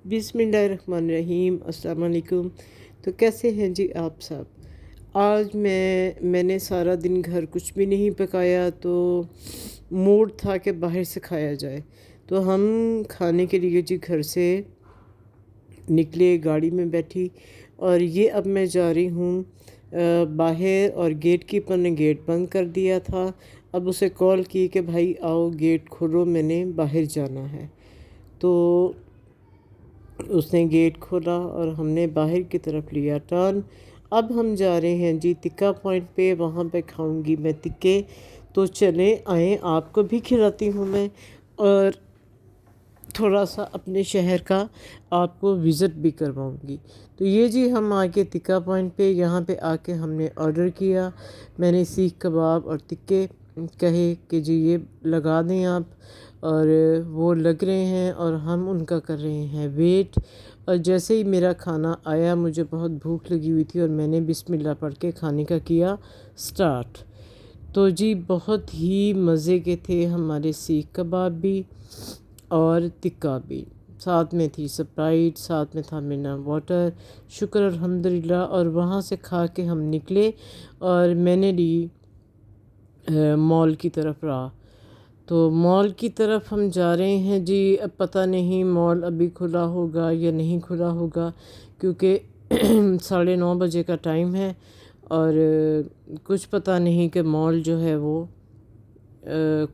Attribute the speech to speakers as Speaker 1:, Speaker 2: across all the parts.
Speaker 1: बिस्मिल्लाहिर्रहमानिर्रहीम। अस्सलाम वालेकुम। तो कैसे हैं जी आप सब। आज मैंने सारा दिन घर कुछ भी नहीं पकाया, तो मूड था कि बाहर से खाया जाए। तो हम खाने के लिए जी घर से निकले, गाड़ी में बैठी और ये अब मैं जा रही हूँ बाहर, और गेट कीपर ने गेट बंद कर दिया था। अब उसे कॉल की कि भाई आओ गेट खोलो, मैंने बाहर जाना है। तो उसने गेट खोला और हमने बाहर की तरफ लिया टर्न। अब हम जा रहे हैं जी टिक्का पॉइंट पे, वहाँ पे खाऊंगी मैं टिक्के। तो चले आए, आपको भी खिलाती हूँ मैं, और थोड़ा सा अपने शहर का आपको विज़िट भी करवाऊंगी। तो ये जी हम आके टिक्का पॉइंट पे, यहाँ पे आके हमने ऑर्डर किया। मैंने सीख कबाब और टिक्के कहे कि जी ये लगा दें आप, और वो लग रहे हैं और हम उनका कर रहे हैं वेट। और जैसे ही मेरा खाना आया, मुझे बहुत भूख लगी हुई थी और मैंने बिस्मिल्लाह पढ़ के खाने का किया स्टार्ट। तो जी बहुत ही मज़े के थे हमारे सीख कबाब भी और टिक्का भी। साथ में थी स्प्राइट, साथ में था मिनरल वाटर। शुक्र अल्हम्दुलिल्लाह। और वहाँ से खा के हम निकले और मैंने ली मॉल की तरफ राह। तो मॉल की तरफ हम जा रहे हैं जी। अब पता नहीं मॉल अभी खुला होगा या नहीं खुला होगा, क्योंकि 9:30 बजे का टाइम है और कुछ पता नहीं कि मॉल जो है वो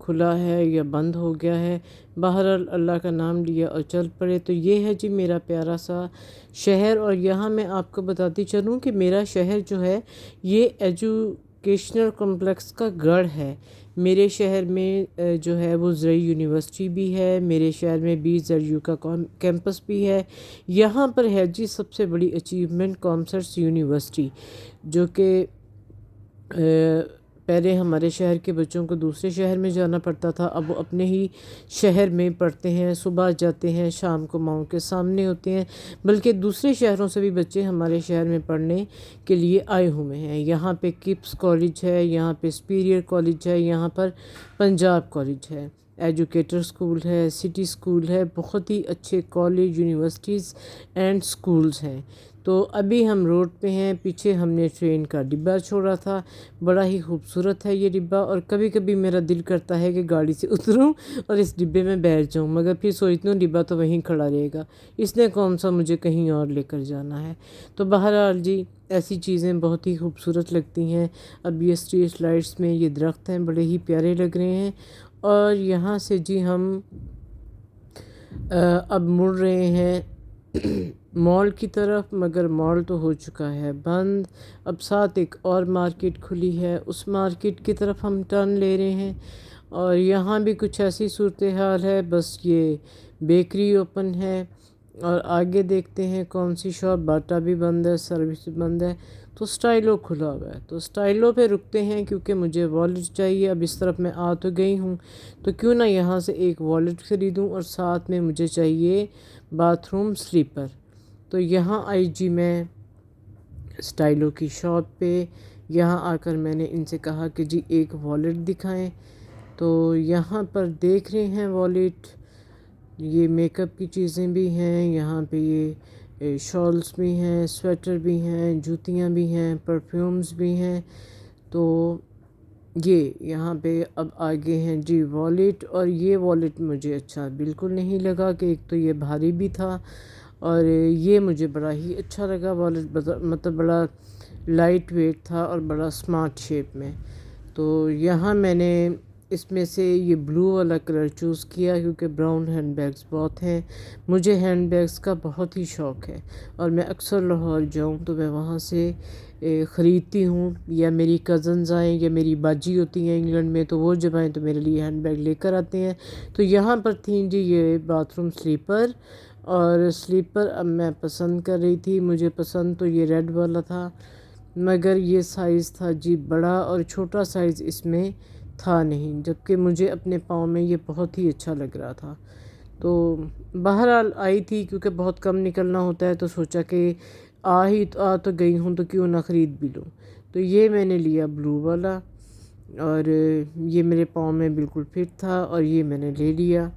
Speaker 1: खुला है या बंद हो गया है। बहरहाल अल्लाह का नाम लिया और चल पड़े। तो ये है जी मेरा प्यारा सा शहर। और यहाँ मैं आपको बताती चलूँ कि मेरा शहर जो है ये एजुकेशनल कॉम्प्लेक्स का गढ़ है। मेरे शहर में जो है वो ज़रई यूनिवर्सिटी भी है। मेरे शहर में BZU का कैंपस भी है। यहाँ पर है जी सबसे बड़ी अचीवमेंट कॉमर्स यूनिवर्सिटी, जो कि पहले हमारे शहर के बच्चों को दूसरे शहर में जाना पड़ता था, अब वो अपने ही शहर में पढ़ते हैं। सुबह जाते हैं, शाम को माओ के सामने होते हैं। बल्कि दूसरे शहरों से भी बच्चे हमारे शहर में पढ़ने के लिए आए हुए हैं। यहाँ पे किप्स कॉलेज है, यहाँ पे सुपीरियर कॉलेज है, यहाँ पर पंजाब कॉलेज है, एजुकेटर स्कूल है, सिटी स्कूल है। बहुत ही अच्छे कॉलेज, यूनिवर्सिटीज़ एंड स्कूल्स हैं। तो अभी हम रोड पे हैं। पीछे हमने ट्रेन का डिब्बा छोड़ा था। बड़ा ही खूबसूरत है ये डिब्बा, और कभी कभी मेरा दिल करता है कि गाड़ी से उतरूं और इस डिब्बे में बैठ जाऊं, मगर फिर सोचती हूँ डिब्बा तो वहीं खड़ा रहेगा, इसने कौन सा मुझे कहीं और लेकर जाना है। तो बहरहाल जी ऐसी चीज़ें बहुत ही खूबसूरत लगती हैं। अब ये स्ट्रीट लाइट्स में ये दरख्त हैं, बड़े ही प्यारे लग रहे हैं। और यहाँ से जी हम अब मुड़ रहे हैं मॉल की तरफ, मगर मॉल तो हो चुका है बंद। अब साथ एक और मार्केट खुली है, उस मार्केट की तरफ हम टर्न ले रहे हैं। और यहाँ भी कुछ ऐसी सूरत हाल है, बस ये बेकरी ओपन है। और आगे देखते हैं कौन सी शॉप। बाटा भी बंद है, सर्विस भी बंद है। तो स्टाइलो खुला हुआ है, तो स्टाइलो पे रुकते हैं क्योंकि मुझे वॉलेट चाहिए। अब इस तरफ मैं आ तो गई हूँ, तो क्यों ना यहाँ से एक वॉलेट ख़रीदूँ, और साथ में मुझे चाहिए बाथरूम स्लीपर। तो यहाँ आई जी मैं स्टाइलो की शॉप पे। यहाँ आकर मैंने इनसे कहा कि जी एक वॉलेट दिखाएं। तो यहाँ पर देख रहे हैं वॉलेट, ये मेकअप की चीज़ें भी हैं, यहाँ पे ये शॉल्स भी हैं, स्वेटर भी हैं, जूतियाँ भी हैं, परफ्यूम्स भी हैं। तो ये यहाँ पे अब आगे हैं जी वॉलेट। और ये वॉलेट मुझे अच्छा बिल्कुल नहीं लगा, कि एक तो ये भारी भी था, और ये मुझे बड़ा ही अच्छा लगा वॉलेट। मतलब बड़ा लाइट वेट था और बड़ा स्मार्ट शेप में। तो यहाँ मैंने इसमें से ये ब्लू वाला कलर चूज़ किया, क्योंकि ब्राउन हैंडबैग्स बहुत हैं। मुझे हैंडबैग्स का बहुत ही शौक़ है, और मैं अक्सर लाहौर जाऊँ तो मैं वहाँ से ख़रीदती हूँ, या मेरी कज़न्स आएँ या मेरी बाजी होती हैं इंग्लैंड में, तो वो जब आएँ तो मेरे लिए हैंडबैग लेकर आते हैं। तो यहाँ पर थी जी ये बाथरूम स्लीपर। और स्लीपर अब मैं पसंद कर रही थी, मुझे पसंद तो ये रेड वाला था, मगर ये साइज़ था जी बड़ा, और छोटा साइज़ इसमें था नहीं, जबकि मुझे अपने पाँव में ये बहुत ही अच्छा लग रहा था। तो बहरहाल आई थी, क्योंकि बहुत कम निकलना होता है, तो सोचा कि आ तो गई हूँ तो क्यों ना ख़रीद भी लूँ। तो ये मैंने लिया ब्लू वाला, और ये मेरे पाँव में बिल्कुल फिट था, और ये मैंने ले लिया।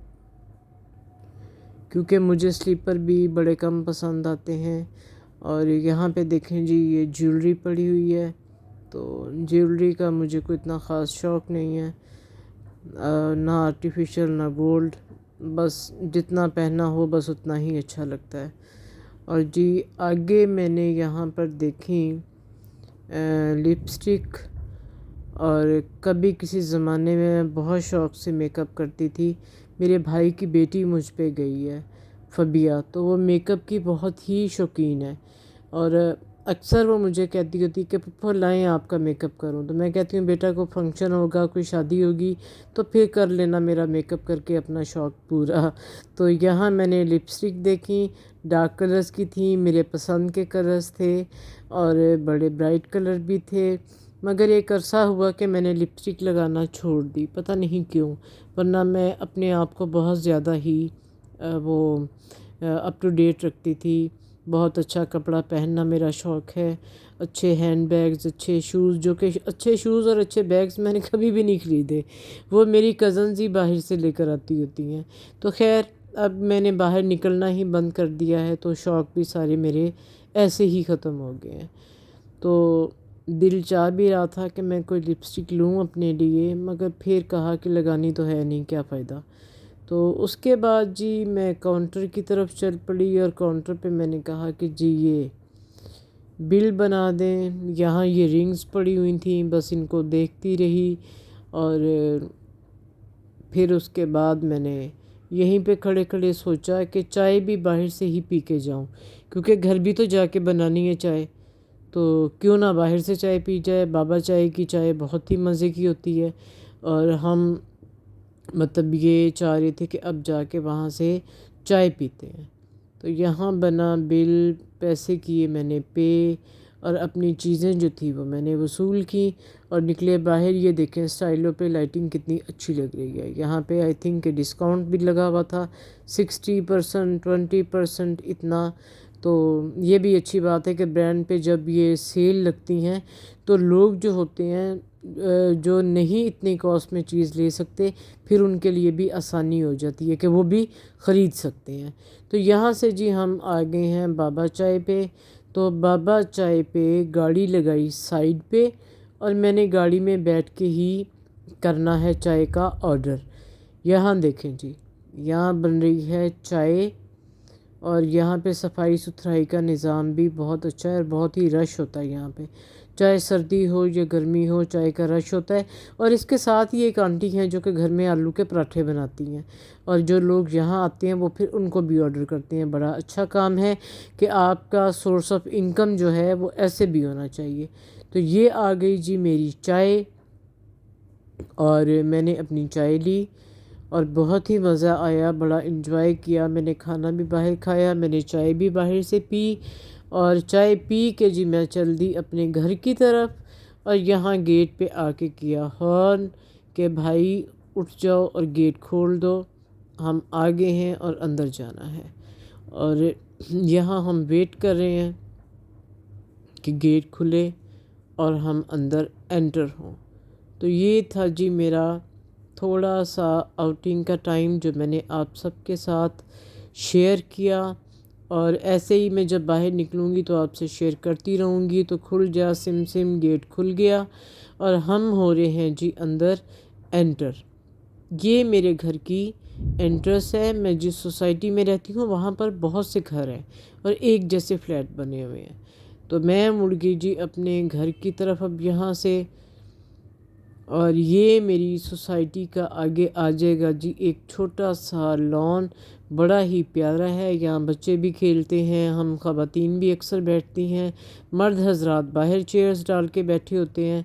Speaker 1: کیونکہ مجھے سلیپر بھی بڑے کم پسند آتے ہیں۔ اور یہاں پہ دیکھیں جی یہ جیولری پڑی ہوئی ہے، تو جیولری کا مجھے کوئی اتنا خاص شوق نہیں ہے، نہ آرٹیفیشل نہ گولڈ، بس جتنا پہنا ہو بس اتنا ہی اچھا لگتا ہے۔ اور جی آگے میں نے یہاں پر دیکھیں لپسٹک، اور کبھی کسی زمانے میں بہت شوق سے میک اپ کرتی تھی۔ میرے بھائی کی بیٹی مجھ پہ گئی ہے فبیہ، تو وہ میک اپ کی بہت ہی شوقین ہے، اور اکثر وہ مجھے کہتی ہوتی کہ پپا لائیں آپ کا میک اپ کروں، تو میں کہتی ہوں بیٹا کوئی فنکشن ہوگا، کوئی شادی ہوگی تو پھر کر لینا میرا میک اپ کر کے اپنا شوق پورا۔ تو یہاں میں نے لپسٹک دیکھی، ڈارک کلرز کی تھیں، میرے پسند کے کلرز تھے اور بڑے برائٹ کلر بھی تھے، مگر ایک عرصہ ہوا کہ میں نے لپسٹک لگانا چھوڑ دی، پتہ نہیں کیوں، ورنہ میں اپنے آپ کو بہت زیادہ ہی وہ اپ ٹو ڈیٹ رکھتی تھی۔ بہت اچھا کپڑا پہننا میرا شوق ہے، اچھے ہینڈ بیگز، اچھے شوز، جو کہ اچھے شوز اور اچھے بیگز میں نے کبھی بھی نہیں خریدے، وہ میری کزنز ہی باہر سے لے کر آتی ہوتی ہیں۔ تو خیر اب میں نے باہر نکلنا ہی بند کر دیا ہے، تو شوق بھی سارے میرے ایسے ہی ختم ہو گئے ہیں۔ تو دل چاہ بھی رہا تھا کہ میں کوئی لپسٹک لوں اپنے لیے، مگر پھر کہا کہ لگانی تو ہے نہیں، کیا فائدہ۔ تو اس کے بعد جی میں کاؤنٹر کی طرف چل پڑی، اور کاؤنٹر پہ میں نے کہا کہ جی یہ بل بنا دیں۔ یہاں یہ رنگز پڑی ہوئی تھیں، بس ان کو دیکھتی رہی، اور پھر اس کے بعد میں نے یہیں پہ کھڑے کھڑے سوچا کہ چائے بھی باہر سے ہی پی کے جاؤں، کیونکہ گھر بھی تو جا کے بنانی ہے چائے، تو کیوں نہ باہر سے چائے پی جائے۔ بابا چائے کی چائے بہت ہی مزے کی ہوتی ہے، اور ہم مطلب یہ چاہ رہے تھے کہ اب جا کے وہاں سے چائے پیتے ہیں۔ تو یہاں بنا بل، پیسے کیے میں نے پے، اور اپنی چیزیں جو تھی وہ میں نے وصول کی اور نکلے باہر۔ یہ دیکھیں اسٹائلوں پہ لائٹنگ کتنی اچھی لگ رہی ہے، یہاں پہ آئی تھنک کہ ڈسکاؤنٹ بھی لگا ہوا تھا، 60%، 20% اتنا۔ تو یہ بھی اچھی بات ہے کہ برانڈ پہ جب یہ سیل لگتی ہیں تو لوگ جو ہوتے ہیں جو نہیں اتنی کاسٹ میں چیز لے سکتے، پھر ان کے لیے بھی آسانی ہو جاتی ہے کہ وہ بھی خرید سکتے ہیں۔ تو یہاں سے جی ہم آ گئے ہیں بابا چائے پہ، تو بابا چائے پہ گاڑی لگائی سائڈ پہ، اور میں نے گاڑی میں بیٹھ کے ہی کرنا ہے چائے کا آرڈر۔ یہاں دیکھیں جی یہاں بن رہی ہے چائے، اور یہاں پہ صفائی ستھرائی کا نظام بھی بہت اچھا ہے، اور بہت ہی رش ہوتا ہے یہاں پہ، چاہے سردی ہو یا گرمی ہو چائے کا رش ہوتا ہے۔ اور اس کے ساتھ ہی ایک آنٹی ہیں جو کہ گھر میں آلو کے پراٹھے بناتی ہیں، اور جو لوگ یہاں آتے ہیں وہ پھر ان کو بھی آرڈر کرتے ہیں۔ بڑا اچھا کام ہے کہ آپ کا سورس آف انکم جو ہے وہ ایسے بھی ہونا چاہیے۔ تو یہ آ گئی جی میری چائے، اور میں نے اپنی چائے لی اور بہت ہی مزہ آیا، بڑا انجوائے کیا۔ میں نے کھانا بھی باہر کھایا، میں نے چائے بھی باہر سے پی، اور چائے پی کے جی میں چل دی اپنے گھر کی طرف، اور یہاں گیٹ پہ آ کے کیا ہارن کہ بھائی اٹھ جاؤ اور گیٹ کھول دو، ہم آگے ہیں اور اندر جانا ہے۔ اور یہاں ہم ویٹ کر رہے ہیں کہ گیٹ کھلے اور ہم اندر انٹر ہوں۔ تو یہ تھا جی میرا تھوڑا سا آؤٹنگ کا ٹائم جو میں نے آپ سب کے ساتھ شیئر کیا، اور ایسے ہی میں جب باہر نکلوں گی تو آپ سے شیئر کرتی رہوں گی۔ تو کھل جا سم سم گیٹ کھل گیا، اور ہم ہو رہے ہیں جی اندر انٹر۔ یہ میرے گھر کی انٹرس ہے، میں جس سوسائٹی میں رہتی ہوں وہاں پر بہت سے گھر ہیں اور ایک جیسے فلیٹ بنے ہوئے ہیں۔ تو میں مڑ گئی جی اپنے گھر کی طرف اب یہاں سے، اور یہ میری سوسائٹی کا آگے آ جائے گا جی ایک چھوٹا سا لان، بڑا ہی پیارا ہے، یہاں بچے بھی کھیلتے ہیں، ہم خواتین بھی اکثر بیٹھتی ہیں، مرد حضرات باہر چیئرز ڈال کے بیٹھے ہوتے ہیں۔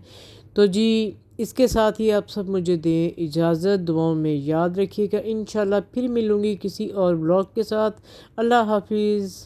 Speaker 1: تو جی اس کے ساتھ ہی آپ سب مجھے دیں اجازت، دعاؤں میں یاد رکھیے گا، انشاءاللہ پھر ملوں گی کسی اور بلاگ کے ساتھ۔ اللہ حافظ۔